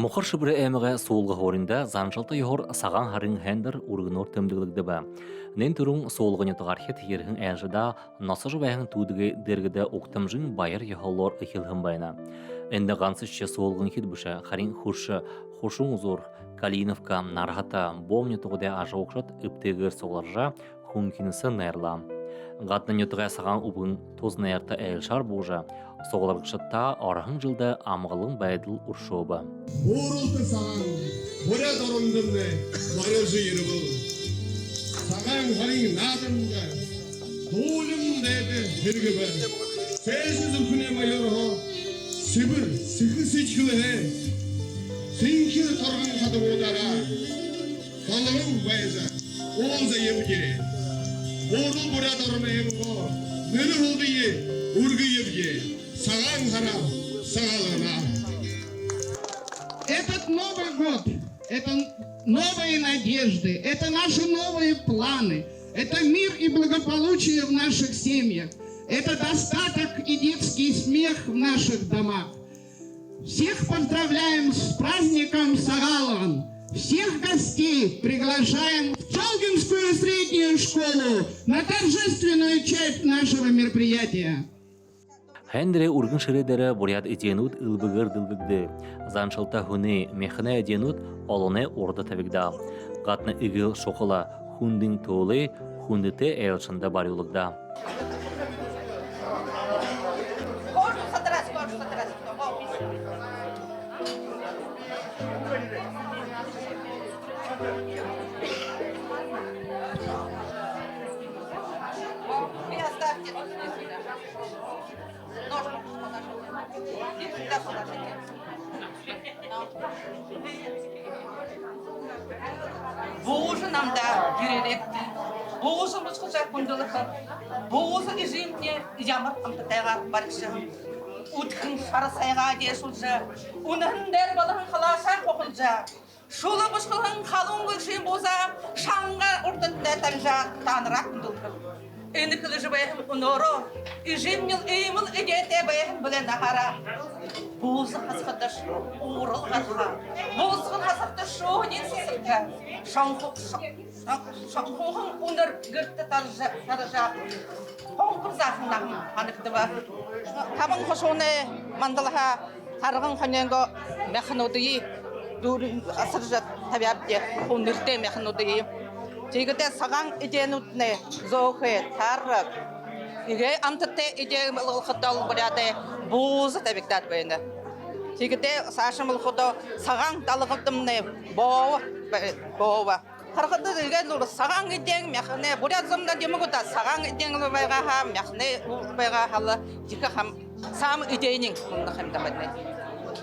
Мохор шибре эмеге суулга хоринда занчалта йохор саган харын хендер ургнор темдиглигде ба. Нен турун суулгыны тгархет ерхин энжида насыж байхын тудыге дергеде уктамжин байыр йохоллор ихилхын байна. Энде гансызча суулгын хит буша харин хуршы хушун зор Калиновка нархата бомни тугде ажоокшат ыптегер согларжа хумкинсы нерла. Гатны нютыга саган убын тознайарта элшар бужа согларгышатта архын жылда амгалын байдыл уршоба. Уурулты саган бурят орондырны варежи йырбы. Саган харин надымга дуулым дэдэ хэрэгбэ. Сэшиз үхнэ майорхо Сибир сихсичхлэ. Синхир торгон хадуудара. Колон байза. Олза ебге. Уурул бурят орны ебго. Нэр холдые ургы ебге. Саган хара сагалана. Этот Новый год, это новые надежды, это наши новые планы, это мир и благополучие в наших семьях, это достаток и детский смех в наших домах. Всех поздравляем с праздником Сагалован. Всех гостей приглашаем в Чалгинскую среднюю школу на торжественную часть нашего мероприятия. Хендре ургын шередере бурят этенут ылбыгыр дылгыгды. Занчалта хуны мехне этенут олоне орда табигда. Гатны игыл шокола хундың толы хундыте элшында барюлыгда. Боже нам да гиреректи. Боже мускуза кундулаха. Боже изимне ямар амтатайга баркша. Утхын шарасайга десулжа. Унандер балахан халаса кокулжа. Шула мускузан халун гүшин боза. Шанга уртында танжа танрак кундулха. Эндикли жбайхым уноро. Изимнил эймил эдете байхым билен нахара. Бозы хасхаташ урыл гарха. Бозы хасхаташ шоғнен сысырка. Шаңқуғын уныр гүртті таржа. Қоңқыр зақынағым қанықты бар. Табын қошуыны мандалаға қарғын қоненгі мәқынудыйы. Дұрын асыржа табиапте қонырте мәқынудыйы. Тегіде саған иденудны зоғы тарып. Иге амтыте иден ұлқыдал бұряды бұзы табиктат бөйіні. Тегіде сашым ұлқыды саған далығыдымны боуы. Қарқыды деген ұлы саған иден мәқіне бұряд зымда демігіда саған иден ұлыбайға хам, мәқіне ұлыбайға халы екі хам сам иденің мұнды қымдамады.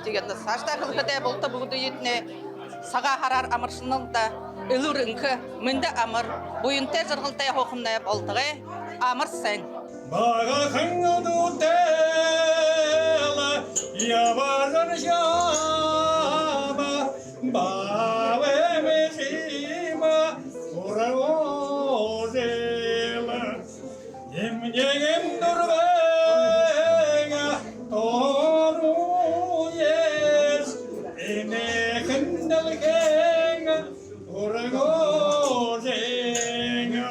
Тегеді сашта қылғыда бұлты бұғыды етіне саға харар амыршынылда үліріңкі мінді амыр бұйынте жырғылтай қоқындай болтығы амыр сән. Baga khangadu tela yavazan shama bawe mesima uravozela yemyem durvenga toru yes ene khandalgenga uravozela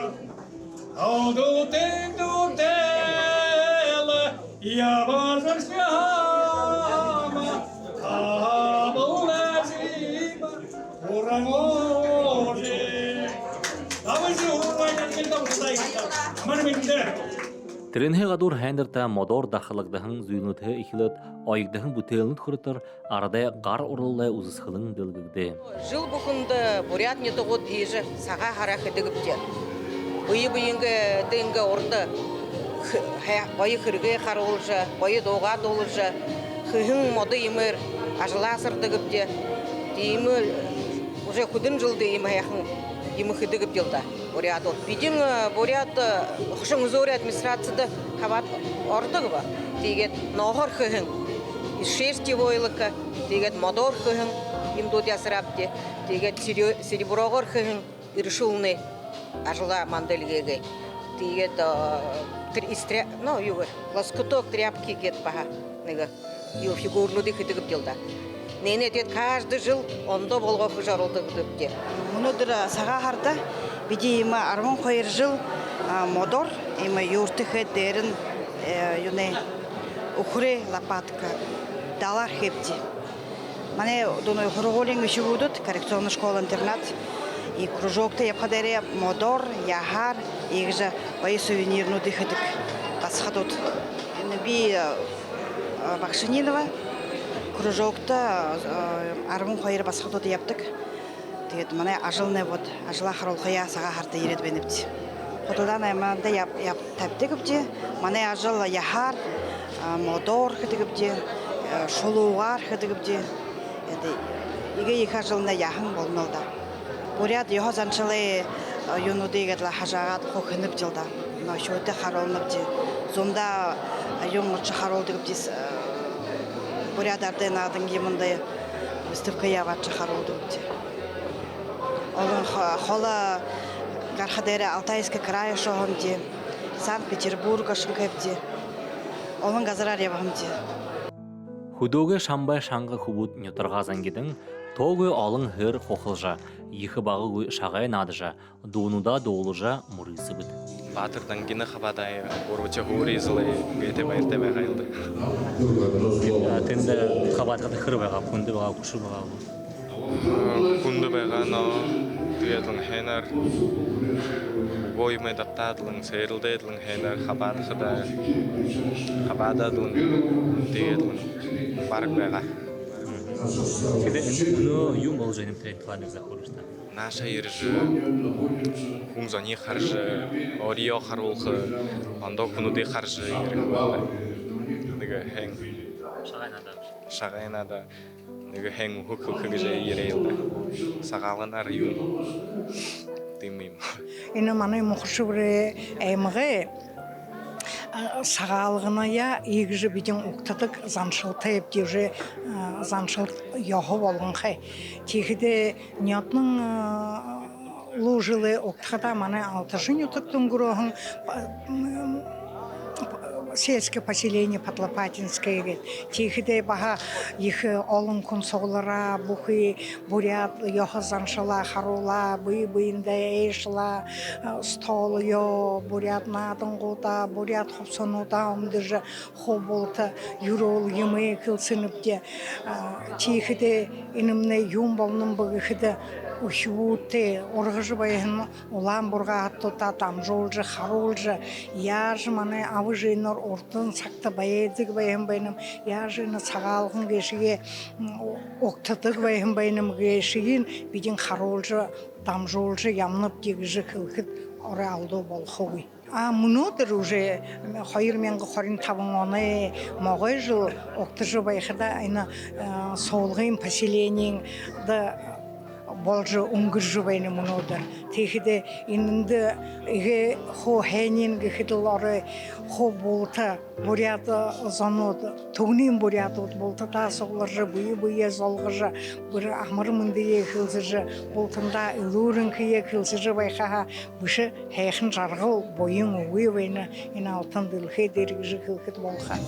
audu tendu Yavazan shama kabul nazima urangoje Avazı uraydan keldim sayıda Amarminde Тренhe гадур хендерта модор дахылыгдахын зүйнүтэ ихилет айгдахын бутелнут хуртар арада гар уруллай узысхылын дылгыгды. Жыл бұқынды бурятне тұғыд ежі саға харақы дігіпте. Бұйы-бұйынғы дыңғы орды Bayı kırgı karolca, bayı doğad olca, hıhın moda imir, ajla sırdıgıp de, dimir, уже kudun jıldı imir yakın, imir hıdıgıp yılda, бурят ol. Bizim бурят, hoşun zor administrasyada kavat ordu var. Tiget nohor hıhın, şerti boylıkı, tiget modor hıhın, imdod yasırapte, tiget seribroğor hıhın, irşulны, ajla mandalgege, tiget лоскуток тряпки кет паха нега ю фигурну дихи дигып жылда Нене дед каждый жыл ондо болго жарылды деп. Өнөөдөр сагаа харда биди има 12 жыл модор има юртыхэ дэрэн юне ухрэ лопатка дала хепти. Мане доно хорголин вишивудут коррекционная школа-интернат и кружокта япхадере модор яхар игжа бай сувенирну дыхадык басхадут. Би Бакшининова кружокта армун хайыр басхадут яптык. Тэгээд манай ажылны вот ажила харулхая сага харта ирээд бэнэвч. Хотолдан айманда яп тавьдэгвч манай ажил яхар модор гэдэгвч шулуугаар гэдэгвч игээ их ажилна яхан болноо да. Буряд яха занчлаа юунуудыг л хажаагаад хөхнөв жилда. Ношөөдө харуулнавч зумда юмч харуулдэгвч буряд арденаадын гимэндэ выставка яваач харуулдэгвч. Он хола Гархадере Алтайский край шоғымде, Санкт-Петербурга шынкепте, олон газарар явамде. Хүдөөгэ шамбай шаңғы хүбут нютырғазан кедің, тоғы алың хыр қоқылжа, ехі бағы шағай надыжа, дуынуда доолыжа мұрысы бұд. Батырдан кені қабадай орвыча хуризылы гейте байырте байғайлды. Тенді қабатқады хыр байға, күнді байға, күші байға. Күнді байға, Tuyadlın henar, boyum edaptadlın, seyrildeydlın henar, xabadadlın, deyadlın, barık bayga. Kede bunu yum olacağını trektuanı zaxoruşta. Наша иржи, хунзани харжи, орио харулхы, андо кунуды харжи иргвалды. Неге хeng. Шагайнада. Неге хeng хукхыгыжы ирейлді. Сағалынар юм. Демейм. Ені маны мұқшыбыры әйміғі сағалығына я егжі біден ұқтадық заншылты епдежі заншылт яғы болғын қай. Текіде ниятның лужылы ұқтада маны 6 нютықтың күріғын сельское поселение Потлопатинское. Тихиде баха их олын күн соғылыра, бұхи бурят, йоха заншыла, харула, бый-быйында эйшла, стол йо, бурят надын ғута, бурят хопсонута, омдыжы хоболта, юрол емы кылсыныпте. Тихиде инымне юм болным бұғыхыды Ухюте, оргыжы байын улан бұрға аттыта, там жолжы, харолжы, яжы маны авы жайнар ортын сақты байедік байын байыным, яжыны сағалғын кешіге, оқтыдық байын байыным кешігін, биден харолжы, там жолжы, ямнып дегіжі кілкіт оры алды бол қоғый. Мұнудыр уже хайыр менгі хорин табын оны моғай жыл оқтыжы байқыда айна солғын поселениен Болжы унгыржы байны мұнудар. Текіде инінді иге хо хәнен гіхіділары хо болта буряты зануды. Туғнен буряты болта та соғларжы бұйы золғыжы бір ахмыр мұнды екілзіжі болтында үлурін кие кілзіжі байқаға бұшы хәйхін жарғыл бойын ұйы байны ин алтын ділхе дергіжі кілкіт болға.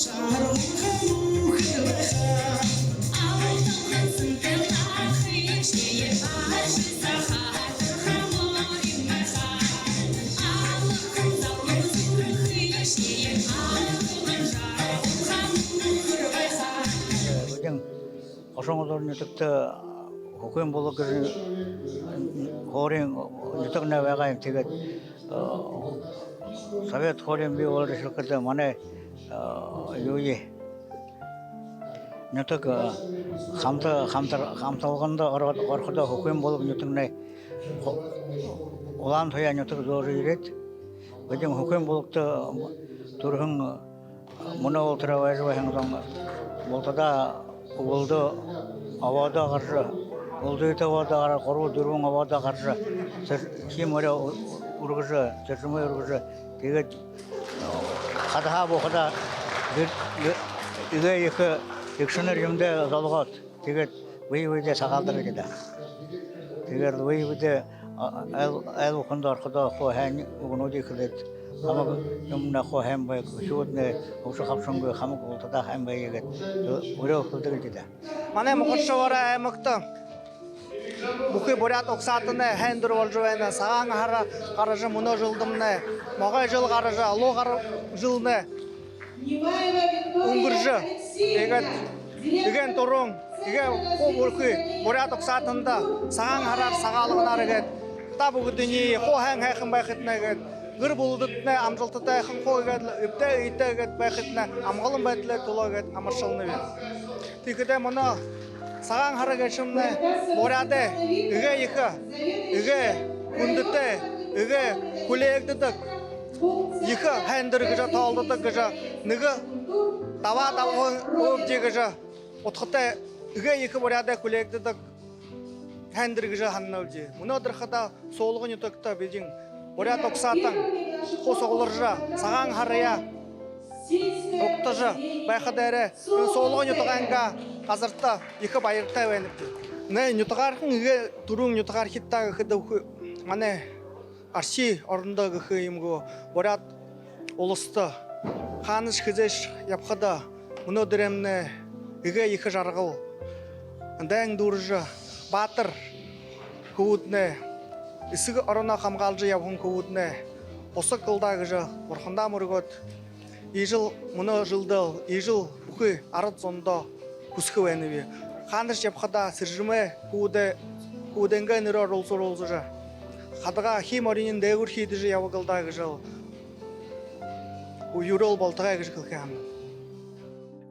Бүгін қошоңылар нүтікті хукуем болу кірін хорин нүтік нәвәғайым тегет совет хорин бей олар шылқырды мане юи нүтік қамталғанда орқыда хукуем болып нүтікне олан тоя нүтік зоры үйрет. Бүгін хукуем болуқты тұрғын мұны олтыра вәжі вәхіңізің болтада ұлды авада қаржы, ұлды еті авада қаржы, қору дүрвің авада қаржы, кем өрі ұрғыжы, жүржімі ұрғыжы, тегет қадыға бұқыда үге екшінер емде залғат, тегет өй-өйде сағалдыр кеді. Тегет өй-өйде әл ұқында арқыда қо ән ұғын өде кілет. Хамаг юмна хо хэм бай шуудне өвшө хавшонго хамаг ултада хэм бай ягет өрөө хөлдөг дида. Манай Монголчуудаа аймагта бүхий бурят оксатны хайндар болж байна. Сагаан хара гараж мөнө жылдымны, могой жыл гараж, алуу жылны өнгөрж. Тэгээд турун игээ бүхий бурят оксатында сагаан хараар сагаалганаар гээд та бүгдний хоо хан хайхан байхтна гээд гэр булдытны амжилттай хан хойгээд өптө итэгээд байхтна амгалан байдлаар тулаагээд амаршилны бай. Тэгэхдээ манай сагаан хараагийн шимнэ буряадэ игээ хүндэтэ игээ хүлээгддэг их хайндар гэж тоолдог гэж нэг даваа өвжиг гэж утгатай игээ их буряадэ хүлээгддэг хайндар гэж ханнаавж. Өнөөдөр хада суулгын ютагта бижин бурят оксатан хос оглоржа сагаан харая октожа байхадаарэ суулгын ютаганга газарта их баяртай байна. Нэ ютагархан игээ түрүүн ютагар хиттаа гэхэд манай арши орондоо гэх юмгоо бурят улстай хаанч хизээш явхада өнөөдөр эмнэ игээ их жаргал дан дурж баатар хүүднэ эсэг ороно хамгаалж явхан хүүднэ бусаг кылдаа гэж бурхандаа мөргөөд ижил мөнө жилдэл ижил бүхий ард зондоо хүсэх байна би. Хаанч явхада сэржмэ хүүдэнгэ нэрээр улсуулж хадгаа хим орийн дээгүр хийдэж явгалдаа гэж уюрол болтгай гэж хэлэх юм.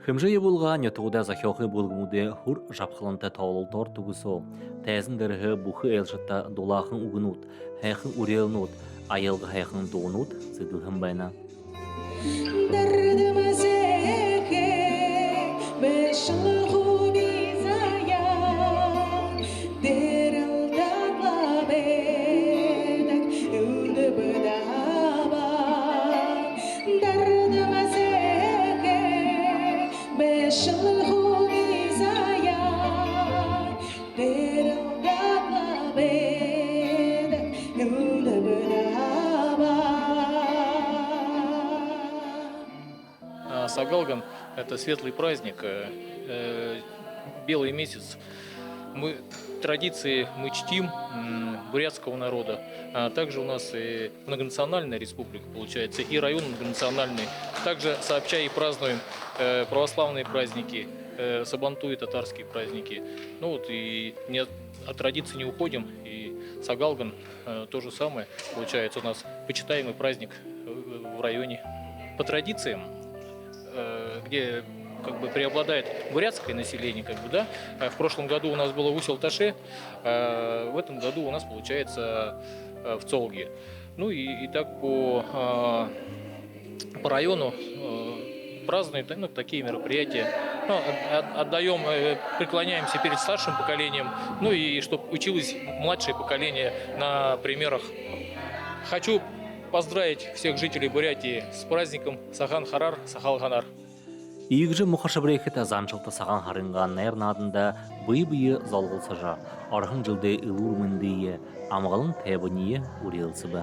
Хэмжээ булган ятгуда захиохы булгмуде хур жапхланта тавлтор тугусо тайзын дэрхэ бүхэ элшата дулахан угнут хайхан урелнут аялга хайхан дуунут зэдэлхэн байна. Сагалган – это светлый праздник, белый месяц. Традиции мы чтим бурятского народа. А также у нас и многонациональная республика получается, и район многонациональный. Также сообща и празднуем православные праздники, сабантуи татарские праздники. Ну вот и от традиции не уходим. И Сагалган то же самое получается у нас почитаемый праздник в районе. По традициям, где как бы преобладает бурятское население, как бы, да. В прошлом году у нас было в Усть-Алташе, в этом году у нас получается в Цолге. Ну и так по району празднуют такие мероприятия. Отдаем, преклоняемся перед старшим поколением, ну и чтобы училось младшее поколение на примерах. Хочу поздравить всех жителей Бурятии с праздником Сагаан харар, Сахалганар. Игже мухашабрехета занчылты саған харынған нәрнадында бый-быйы залғылсыжа, архын жылды ылур міндейе, амғалын тәбіние урелсібі.